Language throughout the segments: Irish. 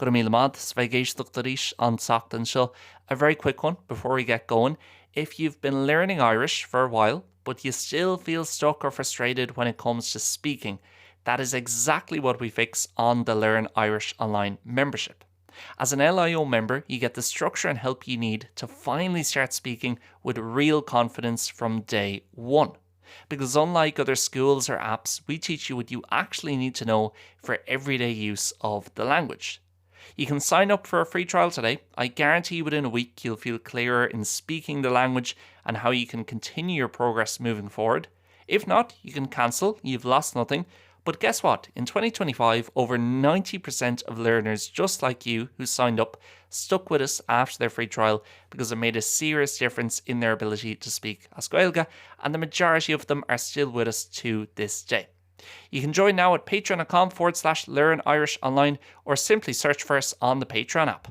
Go míle maith Gaeilge Weekly on Sachtan Show. A very quick one before we get going. If you've been learning Irish for a while, but you still feel stuck or frustrated when it comes to speaking, that is exactly what we fix on the Learn Irish Online membership. As an LIO member, you get the structure and help you need to finally start speaking with real confidence from day one. Because unlike other schools or apps, we teach you what you actually need to know for everyday use of the language. You can sign up for a free trial today. I guarantee within a week you'll feel clearer in speaking the language and how you can continue your progress moving forward. If not, you can cancel. You've lost nothing. But guess what? In 2025, over 90% of learners just like you who signed up stuck with us after their free trial because it made a serious difference in their ability to speak as Gaeilge, and the majority of them are still with us to this day. You can join now at patreon.com/learnirishonline or simply search for us on the Patreon app.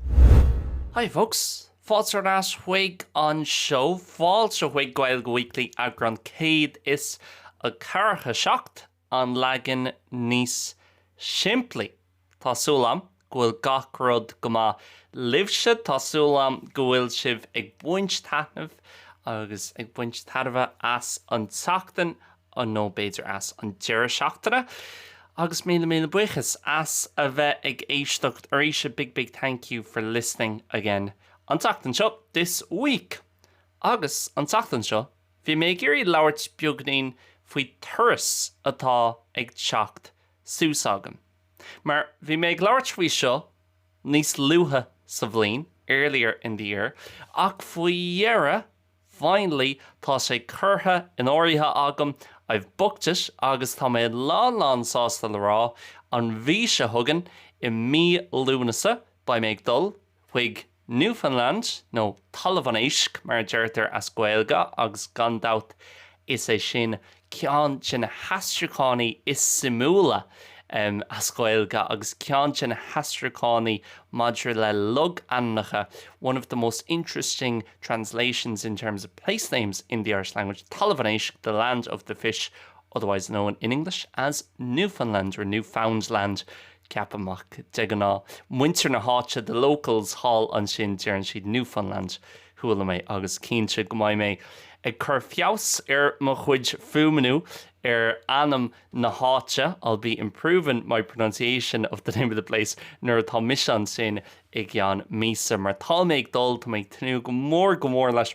Hi folks, fáilte nás chuig an show, fáilte chuig Gaeilge Weekly EAGRÁN céad is a carcha seacht an legan NÍOS SIMPLÍ. Tásúlam gohfuil gach rud go maith libhse, tásúlam gohfuil sibh ag buint taitneamh agus ag buint taitneamh as an teachtain an nó beidir as an deire seachtaine. Agus míle buchas as a bheith ag éisteacht arisha. Big thank you for listening again an teachtain seo this week. Agus an teachtain seo, bhí mé géirí labhairt beagnaín faoi turas atá ag teacht sús agam. Mar bhí mé ag labhairt faoi seo níos luatha sa bhliain earlier in the year, ach faoi dhearra finally tá sé curtha in áirithe agam. I've booked it agus tá mé lán sásta le rá an bhí se thugan I mí lúnasa ba méid dul chuig Newfoundland nó Talmhanéisc mar deirtear as Gaeilge agus gandát is é sin ceann sin hastrúchánaí is simúla as Gaeilge agus ceann sin hastrúchánaí maidir le lug annacha, one of the most interesting translations in terms of place names in the Irish language. Talmhanéisc, the land of the fish, otherwise known in English as Newfoundland or Newfoundland. Ceapamach de gná muintir na háite, the locals hall an sin dearan siad Newfoundland thuaile mé agus cínte go mbeidh mé ag cur fios mo chuid fuaimniú anam na háte. I'll be improving my pronunciation of the name of the place nuair atá misean sin ag an mísa mar tá méid dul tá méid tnú go mór leis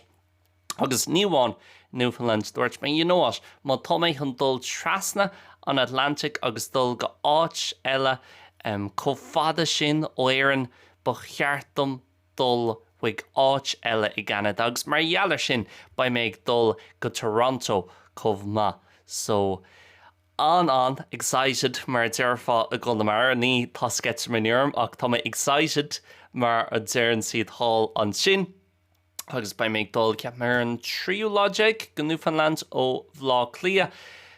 agus níomháin Newfoundland dúirt mé, you know what, má tá méid an dul trasna an Atlantic agus dul go áit eile có fada sin ó éireann ba cheartm dul chuig áit eile I Canada agus mar dheallar sin ba méid dul go Toronto chomh maith. So an excited mar dearfa a golamar ní tasket maniorm ach tá excited mar a dearan siad hall an sin agus ba méid dul ceap mar an tríú logic go Newfoundland ó bhlá clia.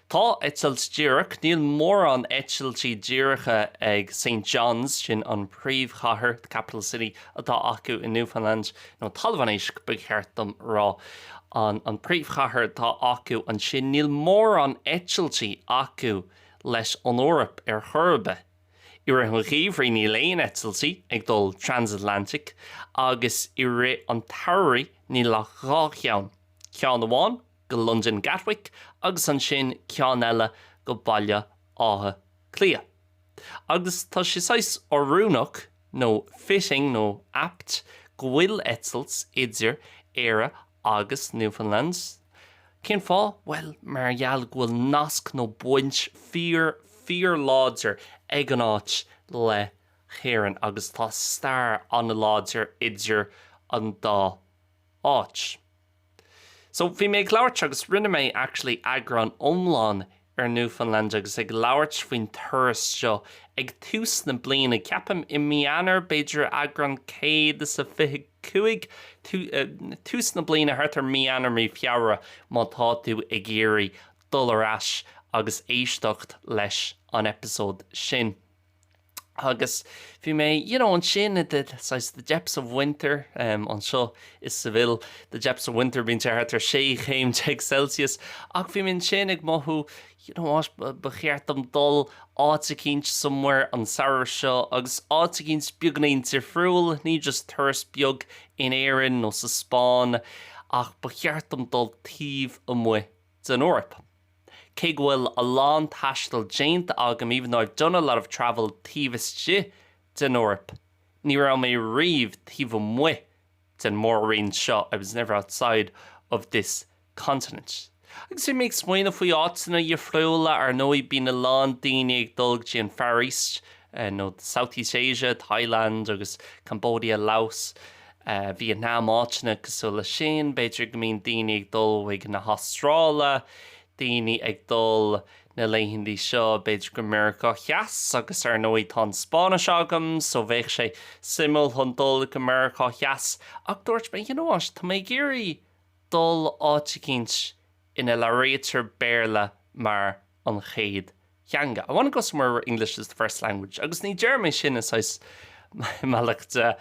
Tá eitilt díreach, níl mór an eitiltí díreacha ag St. John's sin an príomhchathair, the capital city atá acu in Newfoundland, nó Talmhanéisc ba cheartm rá. An príomhchathair tá acu an sin níl mór an eitiltí acu leis an Eorp churbe. I ré an ghíomhrí ní léon eitiltí ag dul transatlantic agus I ré an tairí ní le gá cheann. Ceann amháin go London Gatwick agus an sin ceann eile go Baile Átha Clia. Agus tá siáis orúnach nó fitting nó apt go bhfuil eitilt idir éire agus Newfoundland. Cén fá? Well, mar gheall go bhfuil nasc nó buint fíor láidir ag an áit le chéireann agus tá stair an láidir idir an dá áit. So bhí mé ag labhairt agus rinne mé actually EAGRÁN omláin Newfoundland agus ag labhairt faoin turas seo ag tús na bliana ceapam I mianar beidir EAGRÁN céad sa fiche cuaig tús na bliana thart ar mianar mí fiabhra má tá tú ag géirí dul ar ais agus éisteacht leis an episód sin. agus bhí mé an sin the depths of winter an seo is sa bhfuil the depths of winter bín teartar 6 Celsius ach bhí minn sin ag mothú bechéartam dul áit a cinint somewhere an saoir seo agus áit a cinint beagnaín tifriúil ní just thuras beag in éireann nó sa Spáin ach bechéartam dul taobh amuigh den Eorp. Cé bhfuil a lán taistil déanta agam, even though I've done a lot of travel taobhiste den Eorp. Ní raibh mé riomh taobh amuigh den móraín seo. I was never outside of this continent. Agus bhí méid smaoine faoi átainna dhearfriúla ar nóí bína lán daoine ag dulg an Far East, nó Southeast Asia, Thailand agus Cambodia, Laos, Vietnam átainna cosúla sin, beidir go mbíonn daoine ag dul ag na Austrrála, daoine ag dul na leitheandaí seo beidir go America cheas agus ar nóí tá Spáinis agam, so bheith sé simil chun dul go America cheas ach dúirt mé tá mé géirí dul áit a cinint ina le réitir béarla mar an chéad cheanga. I want to go somewhere where English is the first language. Agus ní Jeremy sin is malacht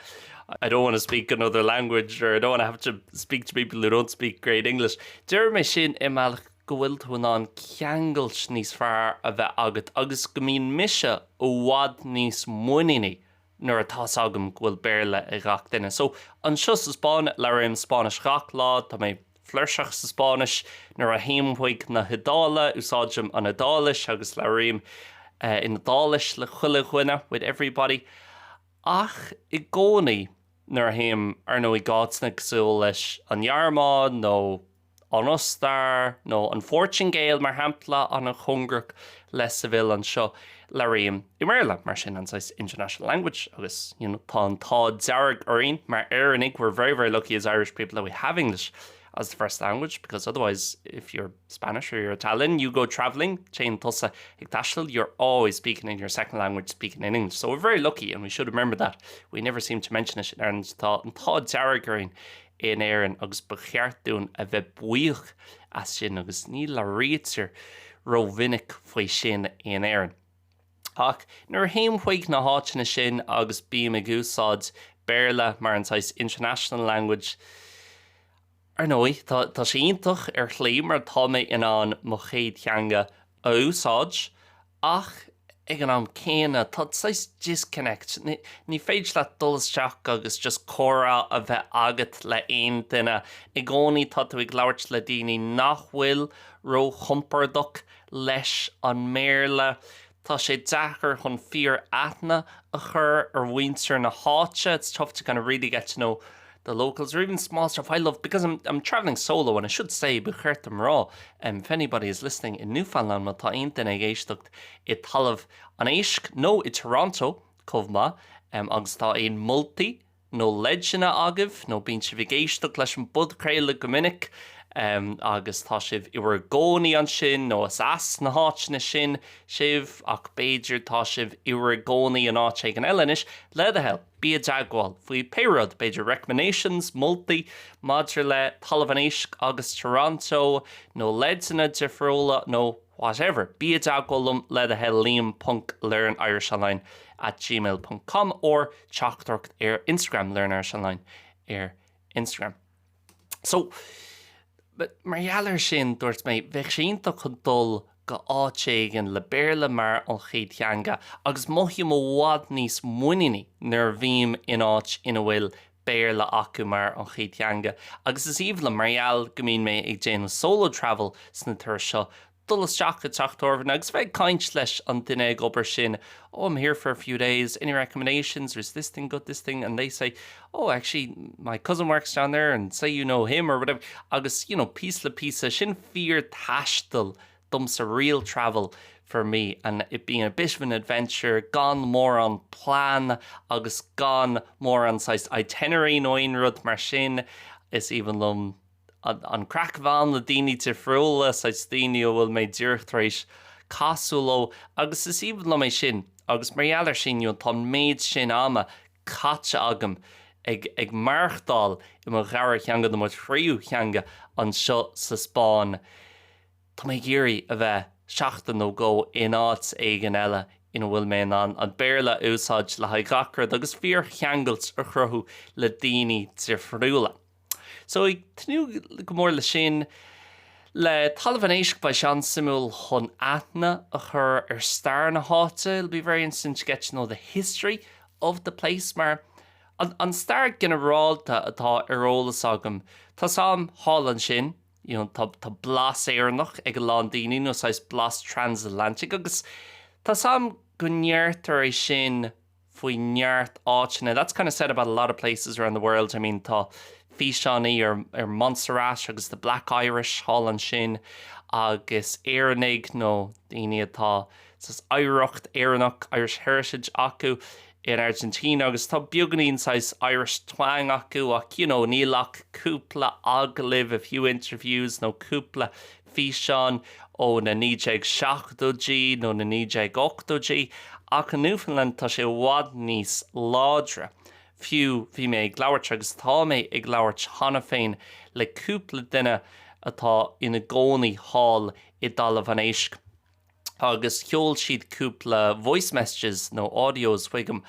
I don't want to speak another language or I don't want to have to speak to people who don't speak great English. Jeremy sin malacht go bhfuil tú an ceangailt níos fearr a bheith agat agus go mbíonn mise ó bhfad níos muinine nuair atá agam go bhfuil béarla i gach duine. So an seo sa Spáin le raibh Spáinis gach lá tá mé fliirseach sa Spáinis nuair a théamhaigh na Hidála úsáidem an Hidális agus le raibh in Hidális le chuile chuine with everybody. Ach I gcónaí nuair a théam ar nó I gáitna cosúil leis an Ghearmáin nó an Ostar, nó an Fortune Gael mar hampla an chungrach le sa bhfuil an seo le raibh I Maryland mar sin an international language agus tá an tá dearg orín mar éannig we're very, very lucky as Irish people that we have English as the first language because otherwise if you're Spanish or you're Italian you go travelling chain tusa igtashil you're always speaking in your second language speaking in English so we're very lucky and we should remember that we never seem to mention it in Ireland tá dearg orín in éireann agus becheartún a bheith buíoch as sin agus ní le réitir rovinnic faoi sin in éireann. Ach, nuair théamhaigh na háiteanna sin agus bí me gúsáid béarla mar an international language ar nóí tá sé iontach ar chlí mar tá mé in an mo chéad cheanga a úsáid ach ag an am céine tá disconnect ní féidir le dulteach agus just córa a bheith agat le aon duine I gcónaí tá tú ag labhairt le daoine nach bhfuil ro chumpardach leis an méarla tá sé dachar chun fíor aithne a chur ar bhaintear na háite. It's tough to kind of really get to know the locals or even small stuff. I love because I'm traveling solo and I should say bechertam raw. If anybody is listening in Newfoundland, ma tá intin ag éisteacht I talamh an éisc nó I Toronto cumhma agus tá ein multi nó leidena agah nó bíonn si bhí éisteacht leis an bud craoladh go minic agus tá sibh I gcónaí an sin nó as na háiteanna sin sibh ach beidir tá sibh I gcónaí an áit ag an eilenis le a hell bí a deagháil faoi péród beidir recommendations multi maidir le talamh an éisc agus Toronto nó leidena difriúla nó whatever bí a deagháilm le a hell liam.learnirishonline @gmail.com or teachtarcht ar Instagram learnirishonline ar Instagram. So but margheallar sin dúirt mé bheith sínta chun dul go áitéigean le béarla mar an chéad cheanga agus moithim ó bhfad níos muinine nuair bhíam in áit ina bhfuil béarla acu mar an chéad cheanga agus is íomh le margheall go mbíonn mé ag déanamh solo travel sna tuair seo dullas teach a teachtormhan agus bheith caint leis an duine ag obair sin oh I'm here for a few days any recommendations or is this thing good this thing and they say oh actually my cousin works down there and say you know him or whatever agus piece le piece sin fear taistal dumps a real travel for me and it being a bit of an adventure gone more on plan agus gone more on size itinerary nóin rud mar sin is even an crackbhán le daoine tifriúla sa daoine ó bhfuil méid dúirt éis casúló agus is even le mé sin agus margheallar sin tá méid sin ama caite agam ag marchdal I mo ghearr cheanga do mo tríú cheanga an seo sa Spáin. Tá mé géirí a bheith seachtain nó go in áit ag an eile ina bhfuil mé an béarla úsáid le hagachar agus fíor cheangailt a chruthú le daoine difriúla. So ag tnú go mór le sin le talamhanéisc ba sean simúl chun aithne a chur stair na háte. It'll be very interesting to get to know the history of the place, mar an stair generálta atá arolalas agam. Tá sam hálan sin, tá blas éarnach ag lán daoine nó sais blas transatlantic agus tá sam go neartar é sin faoi neart áitina. That's kind of said about a lot of places around the world. I mean, tá Físeánaí ar Montserrat agus the Black Irish hálan sin agus éannig nó daoine atá éireacht éarnach Irish Heritage acu in Argentina agus tá beagganín sais Irish twang acu ach nílach cúpla aglah a few interviews nó cúpla físeán ó na 1970 nó na 1980 ach in Newfoundland tá sé bhád níos ládra. Fiú bhí mé ag labhairt agus tá mé ag labhairt chana féin le cúpla duine atá ina gcónaí hall i Talamhanéisc. Agus cheol siad cúpla voice messages nó audios chuigim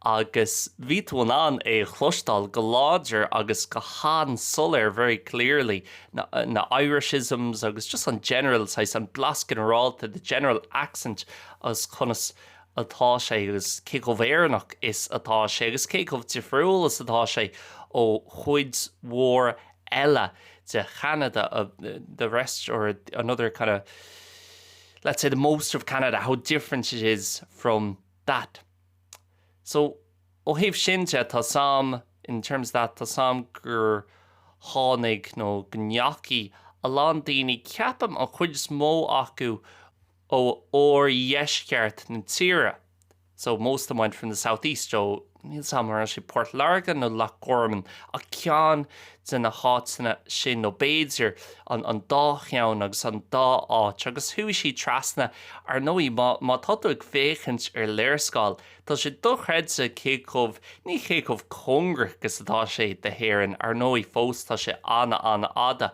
agus bhí tú an é chlustal go láidir agus go háan solir very clearly na Irishisms agus just an general sais an blascan ráilta the general accent as chunas atá sé agus céicomh éarnach is atá sé agus céicomh difriúlas atá sé ó chuid mhór eile de Canada, the rest or another kind of, let's say the most of Canada, how different it is from that. So, ó híobh sinte tá sam, in terms of that, tá sam gur tháinig nó gneachaí a lán daoine ceapam a chuid smó acu ó dheisceart na tíre. So most of them went from the southeast, so níl sam mar sé Port Largan nó Loch Gorman a cean den na hátainna sin nó béidir an dá cheann agus an dá áit agus thuaidh sí trasna ar nóí má táú ag féchant ar léirscáil tá sé dochreidsa céicomh ní chéicomh congrachas atá sé de héireann ar nóí fós tá sé anna ada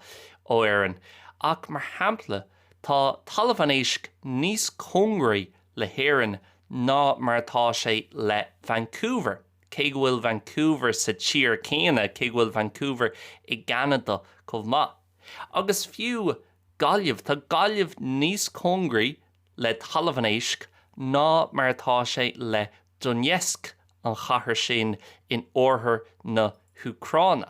ó éireann ach mar hampla tá Talamhanéisc níos congraí le héireann ná mar tá sé le Vancouver. Cé go bhfuil Vancouver sa tír céine, cé go bhfuil Vancouver i Canada chomh maith. Agus fiú gaillimh, tá gaillimh níos congraí le Talamhanéisc ná mar tá sé le Donetsk an chathair sin in orthair na Ucráine.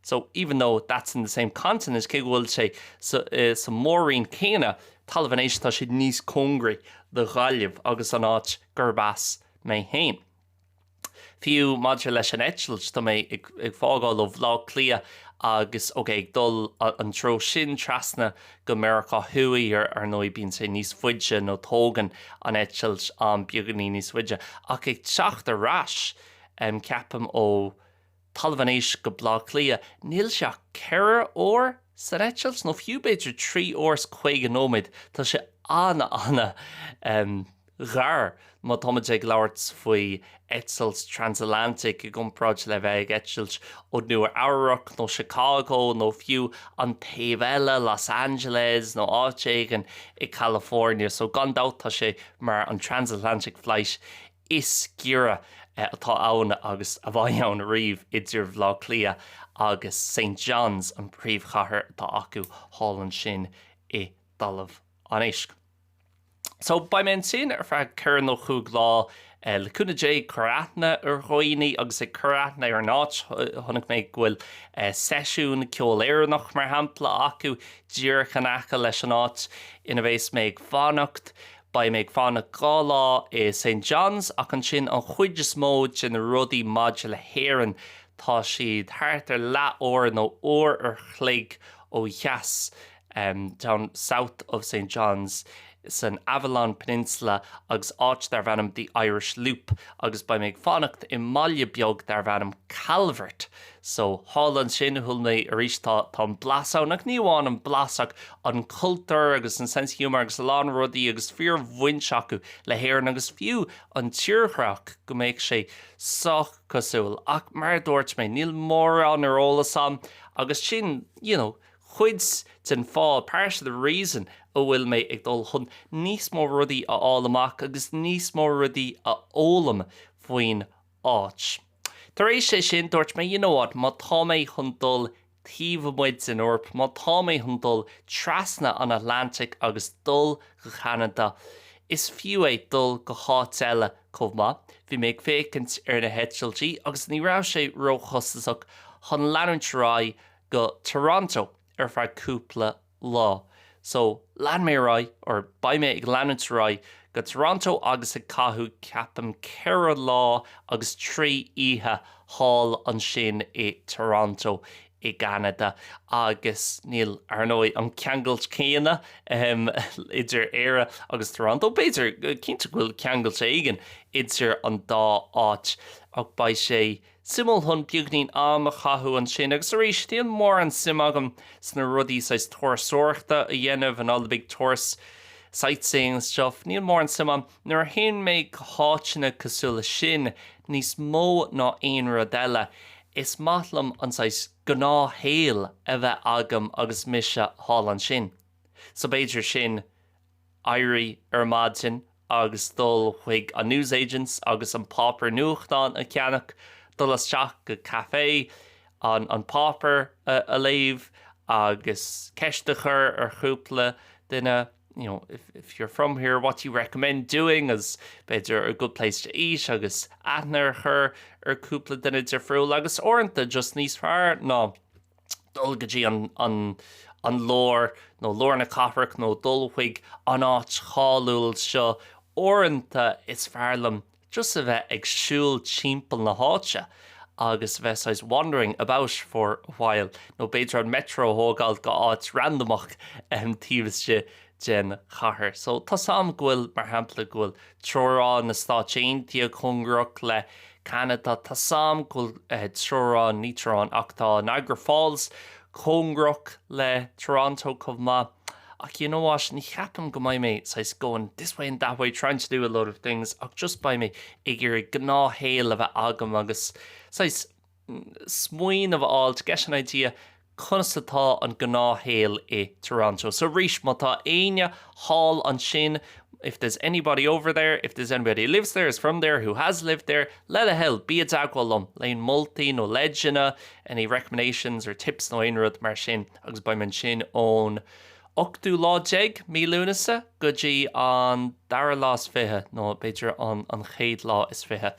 So even though that's in the same continent, cé go bhfuil sé sa mórín céine, Talamhanéisc tá sé níos congraí de gaillimh agus an áit gurbás mé héin. Fiú maidir leis an eitilt tá mé ag fágáil ó bhlá clia agus ag dul an tro sin trasna go America thuaí ar nóí bíonn sé níos fuide nó tógan an eitilt an beagganí níos fuide ach ag teacht a rais ceapam ó Talamhanéisc go blá clia níl seach ceithre óir san eitilt nó fiú beidir 3 órs chuig an nóid tá sé anna ghar má táid ag labhairt faoi eitilt transatlantic i gcompráid le bheith ag eitilt ó nuair Áireach nó Chicago nó fiú an taobh eile Los Angeles nó áitéigean i California so gan dát tá sé mar an transatlantic flight is gira atá ann agus a bhaith ann riomh idir bhlá clia agus St. John's an príomhchathair tá acu hálan sin i Talamhanéisc. So ba mé sin ar feadh ceann nó chuig lá le cúnaidé choráithne ar roiní agus ag choráithne ar náit tháinig mé bhfuil seisiún ceol éireannach mar hampla acu díorchan acha leis an áit ina bhééis mé ag fánacht ba mé ag fánach gá lá i St. John's ach an sin an chuid is móid sin rudaí maidide le héireann tá siad thart ar leabhar nó uair ar chléig ó Dheas down south of St. John's san Avalon Peninsula agus áit dar bhanam the Irish Loop agus ba méid fánacht i mbaile beag dar bhanam Calvert. So hálan sin thul mé arís tá an blasánach ní bháin an blasach an cultúr agus an sense humor agus lán rudaí agus fíor bhaint acu le héireann agus fiú an tíorthreach go méid sé soch cosúil ach mar dúirt mé níl mór an arolalas am agus sin, chuid den fáil, part of the reason ó bhfuil mé ag dul chun níos mó rudaí a fháil amach agus níos mó rudaí a ólam faoin áit. Tar éis sé sin dúirt mé what, má tá mé chun dul tíomh muid in Eorp, má tá mé chun dul trasna an Atlantic agus dul go Canada. Is fiú é dul go háit eile chomh maith, bhí mé ag fécint ar na heitseiltí agus ní raibh sé róchostasach chun leanúint rá go Toronto ar feadh cúpla lá. So lean mé rá, or ba mé ag leanúint rá go Toronto agus ag cathú ceapam ceithre lá agus trí oíche hall an sin i Toronto i Canada agus níl arnóid an ceangailt céanna idir éire agus Toronto. Beidir cinnte bhfuil ceangailt éigean idir an dá áit ach ba sé simul chun beagnaín am a chathú an sin agus éis tíon mór an sim agam sna rudaí sais tuairisúirta a dhéanamh and all the big tourist sightseeing and stuff. Níl mór an sim am nuair haon méid háitina cosúla sin níos mó ná aon rud eile. Is matlam an sais gná héal a bheith agam agus mise hall an sin. So beidir sin airí ar maidin agus dul chuig an newsagents agus an pápar nuachtáin a ceannach dul isteach go café an pápar a léamh agus ceistechar ar chúpla duine. If you're from here, what do you recommend doing? As better a good place to eat, agus aithnar chur ar cúpla duine difriúil agus orintha just níos fearr ná dul go dtí an lór nó lór na cathraach nó dul chuig an áit cháúil seo orintha is fearlam just a bheith ag siúil timpeall na háite agus bheith wandering about for a while. No beidir an metro thógáil go áit randomach tíobhaiste den chathair. So tá sam gúil mar hampla gúil trórá na stáitínti a chungrach le Canada, tá sam gúil trórá nítrán ach tá Niagara Falls chungrach le Toronto chomh maith. Ach you know what, ní cheapam go mbeidh mé sais going this way and that way trying to do a lot of things ach just by me ag gur gná héal a bheith agam agus sais smuoin of all to get an idea constatá an gná héal i Toronto. So ríis má tá aine hall an sin. If there's anybody over there, if there's anybody who lives there, is from there, who has lived there, let a hell be a dagwalum. Lein multi no legina, any recommendations or tips no einrud mar sin agus by man sin on Octú lá jeg mí lúnasa goji an dara lás fihe no beidir an chéad lá is fihe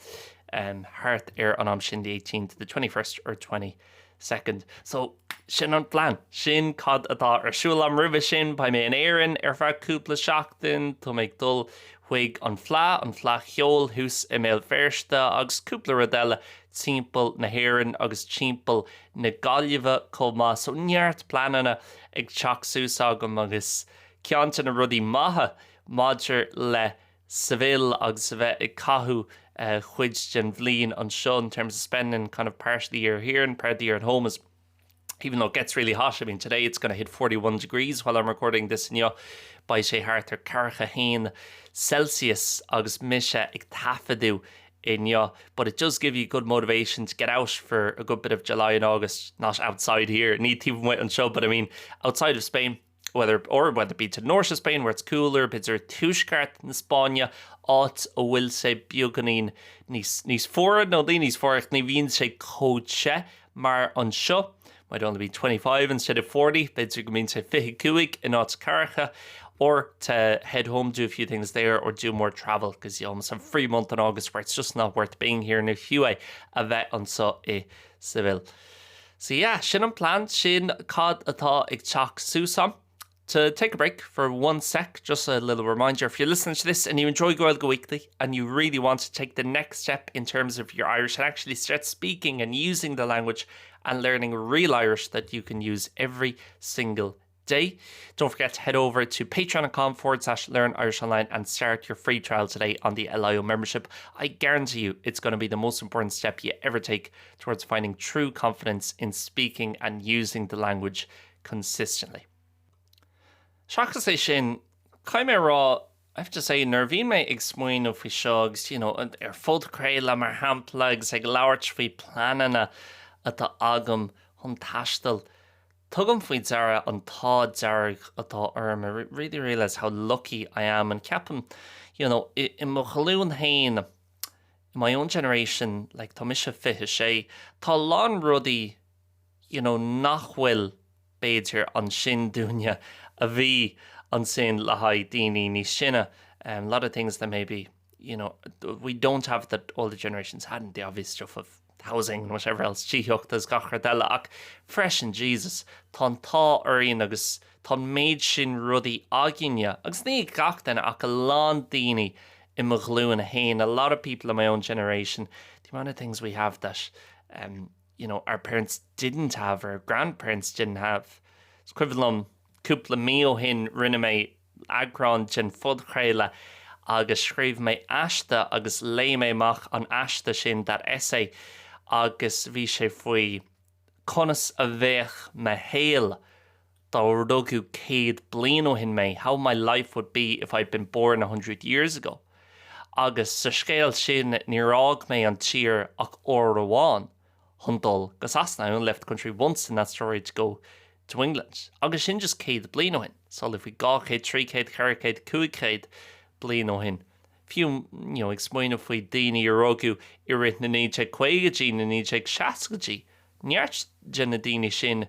hart an am sin the 18th to the 21st or 22nd. So sin an plan sin cad atá arsúil am ribh sin ba mé an éireann ar feadh cúpla seachtain tá méid dul chuig an flá cheol hús I mé bhéirste agus cúpla rud eile timpeall na hÉireann agus timpeall na Gaillimhe chomh maith. So neart planana ag teach sús agam agus ceantain na rudaí maithe maidir le Seville agus bheith ag cathú chuid den bhliain an seo in terms of spending kind of part of the year here and part of the year at home is even though it gets really hot. I mean, today it's going to hit 41 degrees while I'm recording this in by sé hart ar carcha hain Celsius agus mise ag tafadú in but it does give you good motivation to get out for a good bit of July and August, not outside here, need even wait on show, but I mean outside of Spain, whether it be to the north of Spain where it's cooler, bids tuiscart in Spáine áit a bhfuil sé beagnaín níos fóra nó dí níos fóra ní bhíonn sé cóide mar an seo might only be 25 instead of 40, bids go mean say 52 in áit carcha, or to head home, do a few things there, or do more travel because you almost have a free month in August where it's just not worth being here in a few a bheith an so I Seville. So yeah, sin an plan sin cad atá ag teach súsam. To take a break for 1 sec, just a little reminder, if you're listening to this and you enjoy Gaeilge Weekly and you really want to take the next step in terms of your Irish and actually start speaking and using the language and learning real Irish that you can use every single day, don't forget to head over to patreon.com/learnirishonline and start your free trial today on the LIO membership. I guarantee you it's going to be the most important step you ever take towards finding true confidence in speaking and using the language consistently. Seachas é sin, caiim rá, I have to say, nar bhí mé ag smuoin ó faoi seogs, ar fud craola mar hampla agus ag labhairt faoi planana atá agam chun taistil. Tugam faoi Zara an tá Zara atá orm. I really realise how lucky I am. And ceapam, in mo chalaún hain, in my own generation, like tá mise fiche sé, tá lán rudaí, nachhfuil béidir an sin dúine a bhí an sin le haid daoine ní sinne. A lot of things that maybe, we don't have that older generations hadn't, the obvious stuff of housing and whatever else, tíochttas gachar deile ach freisin Jesus, tá oiríonn agus tá méid sin rudaí aginne, agus ní gach den ach a lán daoine in mo ghlúin a hain. A lot of people in my own generation, the amount of things we have that, our parents didn't have, or our grandparents didn't have. It's equivalent cúpla mío hin rinne mé EAGRÁN gin fud chréile agus scríb mé aiste agus lé mé mach an aiste sin that essay agus bhí sé faoi conas a bheith me héal dá rugadú 100 bliain ó hin mé, how my life would be if I'd been born 100 years ago. Agus sa scéal sin ní rág mé an tír ach or amháin hundul gus asna. I only left the country once in that story to go to England. Agus sin just 100 bliain ó hin. So if we 200, 300, 400, 500 bliain ó hin. Fiú, ag smaoinú faoi daoine ar rugadú i rith na 950 na 960. Neart de na daoine sin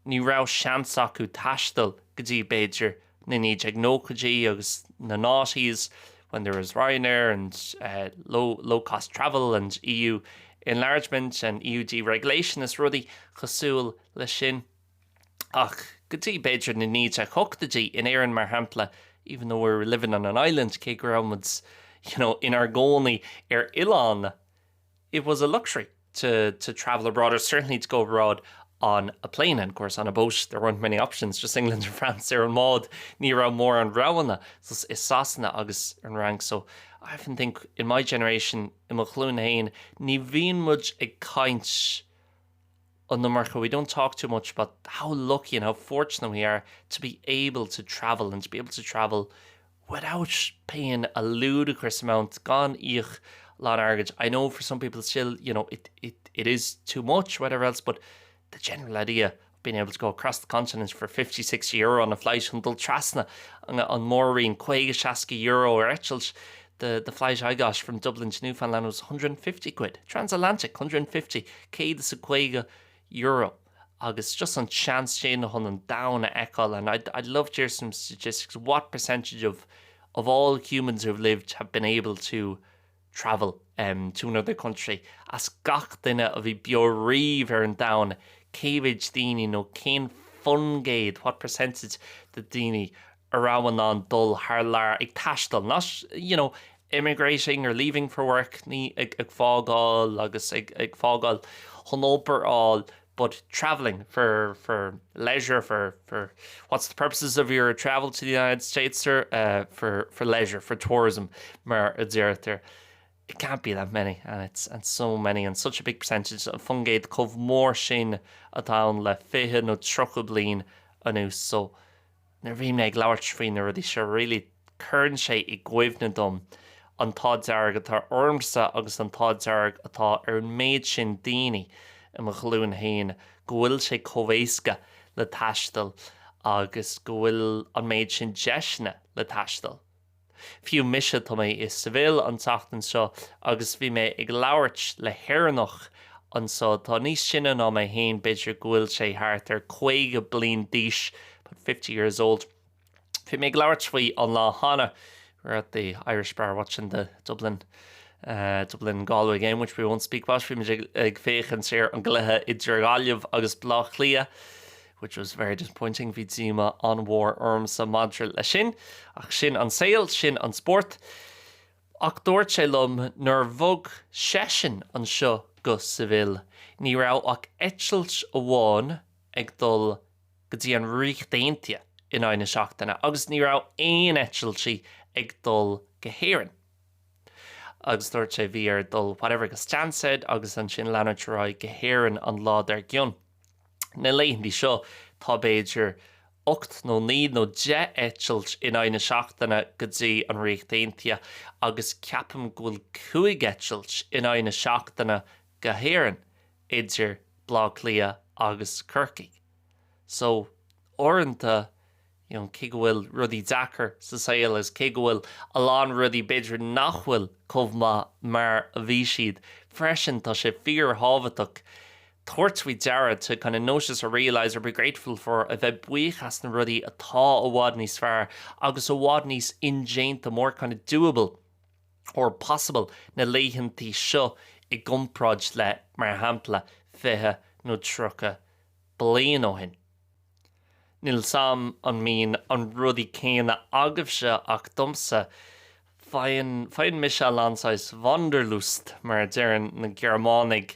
ní rá seans acu taistil go dtí beidir na 990 agus na noughties when there was Ryanair and low-cost travel and EU enlargement and EU deregulation is rudí chosúil le sin. Ach, go dtí beidir na 980 in éireann mar hampla, even though we're living on an island, cé go raibh in our gcónaí ar Oileán, it was a luxury to travel abroad, or certainly to go abroad on a plane. And of course on a boat there weren't many options, just England and France ar an maud ní rá mór an rowanna, so is sasna agus an rank. So I often think in my generation in mo chluain hain ní bhíon much ag caint on the market. We don't talk too much about how lucky and how fortunate we are to be able to travel, and to be able to travel without paying a ludicrous amount. Gone ich lá argid. I know for some people still, it is too much, whatever else, but the general idea of being able to go across the continent for 50-60 euro on a flight until Trasna on Maureen, €60 or Etchels. The flight I got from Dublin to Newfoundland was 150 quid. Transatlantic, 150. Céad sa €50. Agus just on chance sin on down a ecal, and I'd love to hear some statistics. What percentage of all humans who've lived have been able to travel to another country? As gach duine a bhí beo riomh ar an down, cévid daoine nó cén fungéid, what percentage the daoine around an dul haar lar ag taistal, not, immigrating or leaving for work, ní ag fágáil agus ag fágáil hunóper all, but traveling for leisure, for what's the purposes of your travel to the United States, sir? For leisure, for tourism, mar a dtír there. It can't be that many, and so many, and such a big percentage of fungéid cobh mór sin atá le 50 nó 30 bliain anús. So nar bhí me ag labhairt faoin na rudí seo really churn sé I gcuimhne dom an tá dearg atá ormsa agus an tá dearg atá ar an méid sin daoine in mo chluain hain, go bhfuil sé comhéasca le taistil agus go bhfuil an méid sin deisne le taistil. Fiú mise tá mé is sabil an tachtan seo, agus bhí mé ag labhairt le héireanach an seo tá níos sinne ná mé hain beidir go bhfuil sé thart ar 50 bliain díos, but 50 years old. Bhí mé ag labhairt faoi an lá hana. We're at the Irish bar watching the Dublin Galway game, which we won't speak about. Bhí mé ag féchan sér an glutha idir Gailge agus Blach Lia, which was very disappointing. Bhí tíma an war ormsa madra le sin, ach sin an saoil, sin an sport. Ach dúirt sé lom nar bhog sesin an seo go sa bhil. Ní rá ach etchelt amháin ag dul go dtí an rích daintia in aine seachtainna, agus ní rá aon etcheltí ag dul go héireann. Agus dúirt sé bhí ar dul whatever go stansed, agus an sin leanúirt rá go héireann an lád ar gcionn. Na léithintí seo tá beidir 8 nó 9 nó 10 etchelt in aine seachtainna go dtí an rích daintia, agus ceapam go bhfuil 5 etchelt in aine seachtainna go héireann idir Blach Lia agus Kirky. So, orintha, cé go bhfuil rudí Zachar sa saoil is cé go bhfuil alán rudí beidir nach bhfuil chomh mar a bhí siad freisin tá sé fíor hábhaach tuairt faoi dearad to kind of notice or realise or be grateful for a bheith buíochas na rudí atá a bhád níos fearr agus a bhád níos ingéanta more kind of doable or possible na léithintí seo I gcompráid le mar hampla fithe nó trocha bliain ó hin. Níl sam an mín an rudí céine agah se ach domsa fain Michel ansáis Wanderlust mar dearan na Germánig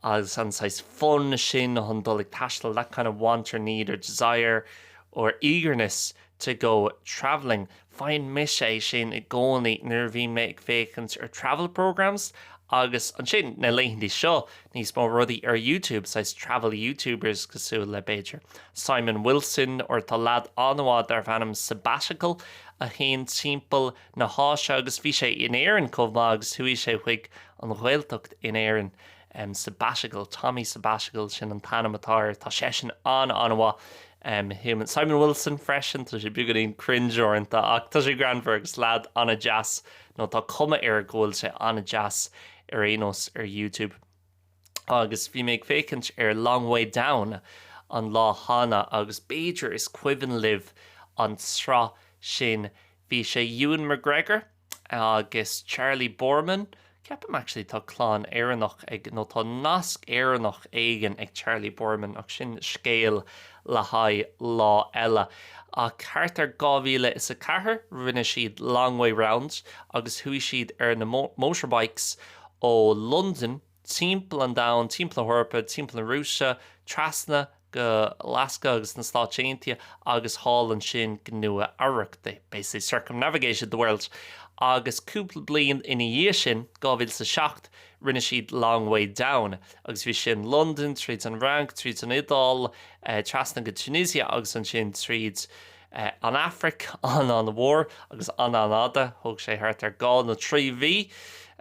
as ansáis fun sin an dul ag taistil that kind of want or need or desire or eagerness to go travelling. Fain Michel sin I gcónaí nuair bhí méid fécans ar travel programs agus an sin na léithintí seo níos mó rudaí ar YouTube sais travel YouTubers cosú le Beidir. Simon Wilson or tá lad anhád ar bhanam sabbatical a chéan timpeall na háise agus bhí sé in éireann chomh agus thuí sé chuig an Ghaeltacht in éireann sabbatical, Tommy sabbatical sin an tanamatáir tá sé sin anhá him Simon Wilson freisin tá sé bugadín cringe orintha ach tá sé Granbergs lad anna jazz nó tá cuma ar ggóil sé anna jazz ar énos ar YouTube. Agus bhí méid fécint ar Long Way Down an lá hána agus Beidir is cuivan live an srá sin bhí sé Ewan McGregor agus Charlie Boorman. Ceapam actually tá clán éireannach ag nó tá nasc éireannach éigen ag Charlie Boorman ach sin scéal le haid lá eile. A cartar 2004 rinne siad Long Way Round agus thuí siad ar na motorbikes ó London, timpeall an down, timpeall an Thorpa, timpeall an Rússia, trasna go Alaska agus na Stáit agus hall an sin gnua Arach. They basically circumnavigated the world. Agus cúpla bliain ina dhé sin 2007 rinne siad Long Way Down agus bhí sin London, tríd an Rank, tríd an Idal, trasna go Tunisia agus an sin tríd an Afric an mhór agus an ada thug sé thart ar gá na 3V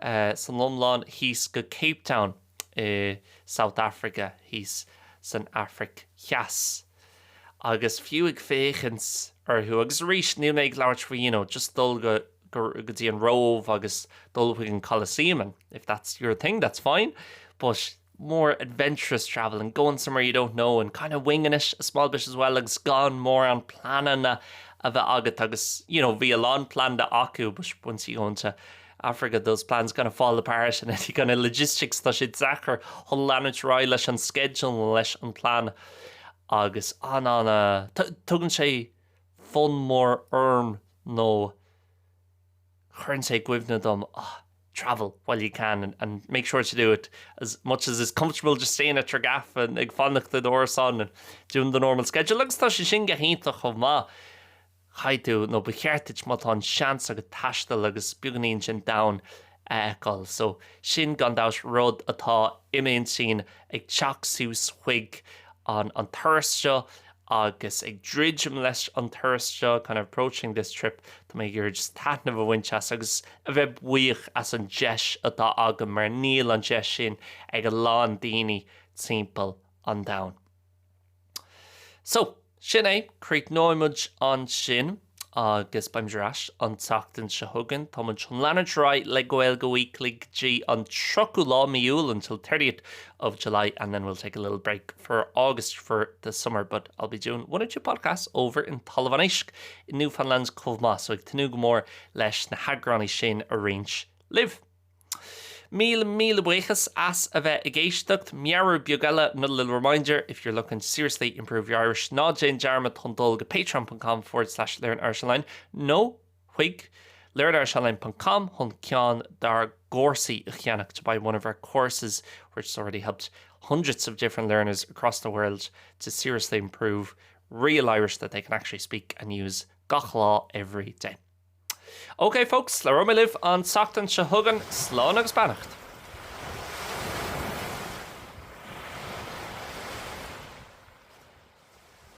san lomláin híos go Cape Town South Africa híos san Afric cheas. Agus fiú ag féchans arthú agus rís níl méid leabhart faoin just dul go dtí an rómh agus dul chuig an Colosseum, and if that's your thing that's fine, but more adventurous travel and going somewhere you don't know and kind of winging it a small bit as well agus gone more on planning a bheith agat agus bhí a long plan de acu, but once you go into Africa those plans gonna fall apart and you gonna logistics tá siad Zachar thulanit rá leis an schedule leis an plan agus tugann sé fun mór nó churn sé gcuimhne dom travel while you can and make sure to do it as much as is comfortable just staying at your gaff and ag fannach the doors on and doing the normal schedule agus tá sé sin go héintach chomh má chaidú nó becheartid má tá an seans a go taistil agus buganíonn sin down eáil. So sin gandás rud atá iméon sin ag teach sús chuig an turas seo agus ag dridgeam leis an turas seo kind of approaching this trip to make your just tatnamh a winchas agus a bheith buíoch as an deis atá agam mar níl an deis sin ag a lán daoine timpeall an down. So sin críoc nóimid an sin agus baimdras an tachtain se thugann tá muid chun leanad ráid le Gaeilge Weekly G on 3 míúil until 30th of July, and then we'll take a little break for August for the summer, but I'll be doing one or two podcasts over in Talamh in Newfoundland's Cumhma, so ag tanú go mór leis na EAGRÁN sin a range live. Míle buchas as a bheith a géisteacht meabhar beagala. Another little reminder, if you're looking to seriously improve your Irish, ná Jane Jarma tundul go patreon.com/learnirishonline. No, chuig learnirishonline.com hun ceann dar górsaí a cheannach to buy one of our courses, which has already helped hundreds of different learners across the world to seriously improve real Irish that they can actually speak and use GACH law every day. Okay folks, le live an Sachtan se thugan slán agus beannacht.